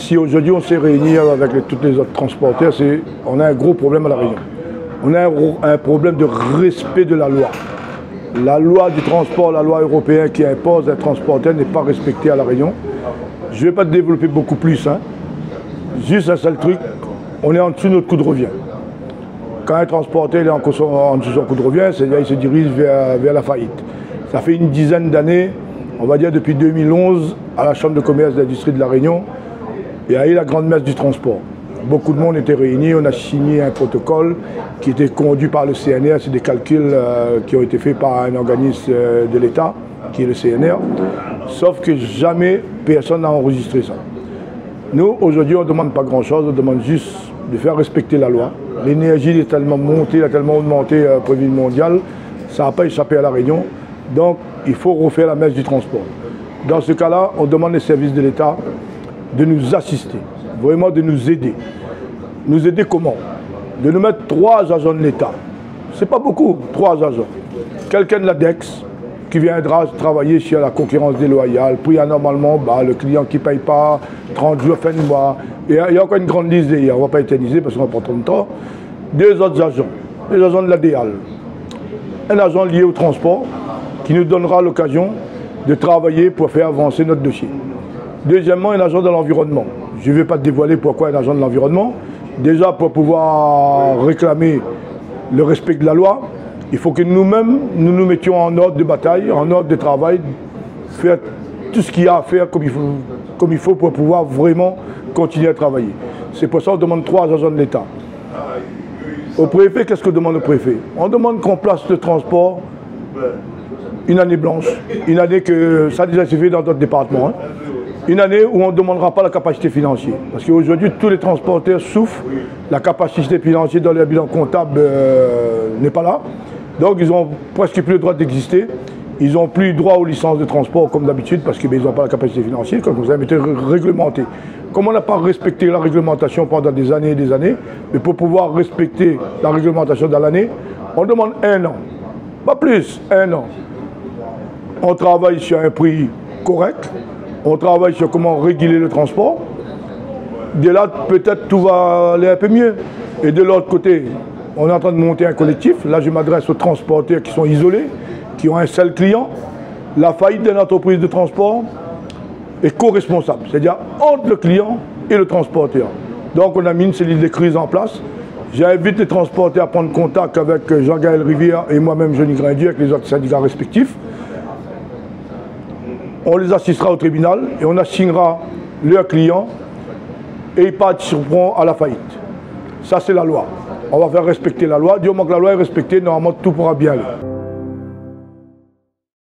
Si aujourd'hui on s'est réunis avec tous les autres transporteurs, on a un gros problème à La Réunion. On a un problème de respect de la loi. La loi du transport, la loi européenne qui impose un transporteur n'est pas respectée à La Réunion. Je ne vais pas développer beaucoup plus. Juste un seul truc, on est en dessous de notre coût de revient. Quand un transporteur est en dessous de son coût de revient, c'est-à-dire qu'il se dirige vers la faillite. Ça fait une dizaine d'années, on va dire depuis 2011, à la Chambre de commerce et d'industrie de La Réunion, il y a eu la grande messe du transport. Beaucoup de monde était réuni, on a signé un protocole qui était conduit par le CNR, c'est des calculs qui ont été faits par un organisme de l'État, qui est le CNR, sauf que jamais personne n'a enregistré ça. Nous, aujourd'hui, on ne demande pas grand-chose, on demande juste de faire respecter la loi. L'énergie est tellement montée, a tellement augmenté au niveau mondial, ça n'a pas échappé à La Réunion, donc il faut refaire la messe du transport. Dans ce cas-là, on demande les services de l'État de nous assister, vraiment de nous aider. Nous aider comment? De nous mettre 3 agents de l'État. C'est pas beaucoup, 3 agents. Quelqu'un de l'ADEX qui viendra travailler sur la concurrence déloyale, puis anormalement, le client qui ne paye pas, 30 jours, fin de mois. Il y a encore une grande liste hier, on ne va pas éterniser parce qu'on va prendre trop de temps. 2 autres agents, les agents de l'ADEAL. Un agent lié au transport qui nous donnera l'occasion de travailler pour faire avancer notre dossier. Deuxièmement, un agent de l'environnement. Je ne vais pas te dévoiler pourquoi un agent de l'environnement. Déjà, pour pouvoir réclamer le respect de la loi, il faut que nous-mêmes, nous mettions en ordre de bataille, en ordre de travail, faire tout ce qu'il y a à faire comme il faut pour pouvoir vraiment continuer à travailler. C'est pour ça qu'on demande 3 agents de l'État. Au préfet, qu'est-ce que demande le préfet? On demande qu'on place le transport une année blanche, une année que ça a déjà été fait dans d'autres départements. Une année où on ne demandera pas la capacité financière. Parce qu'aujourd'hui, tous les transporteurs souffrent. La capacité financière dans leur bilan comptable n'est pas là. Donc, ils n'ont presque plus le droit d'exister. Ils n'ont plus droit aux licences de transport comme d'habitude parce qu'ils n'ont pas la capacité financière, comme vous avez été réglementé. Comme on n'a pas respecté la réglementation pendant des années et des années, mais pour pouvoir respecter la réglementation dans l'année, on demande 1 an. Pas plus, 1 an. On travaille sur un prix correct. On travaille sur comment réguler le transport. De là, peut-être tout va aller un peu mieux. Et de l'autre côté, on est en train de monter un collectif. Là, je m'adresse aux transporteurs qui sont isolés, qui ont un seul client. La faillite d'une entreprise de transport est co-responsable, c'est-à-dire entre le client et le transporteur. Donc, on a mis une cellule de crise en place. J'invite les transporteurs à prendre contact avec Jean-Gaël Rivière et moi-même, Johnny Grindier, avec les autres syndicats respectifs. On les assistera au tribunal et on assignera leurs clients et ils participeront à la faillite. Ça, c'est la loi. On va faire respecter la loi. Du moment que la loi est respectée, normalement, tout pourra bien aller.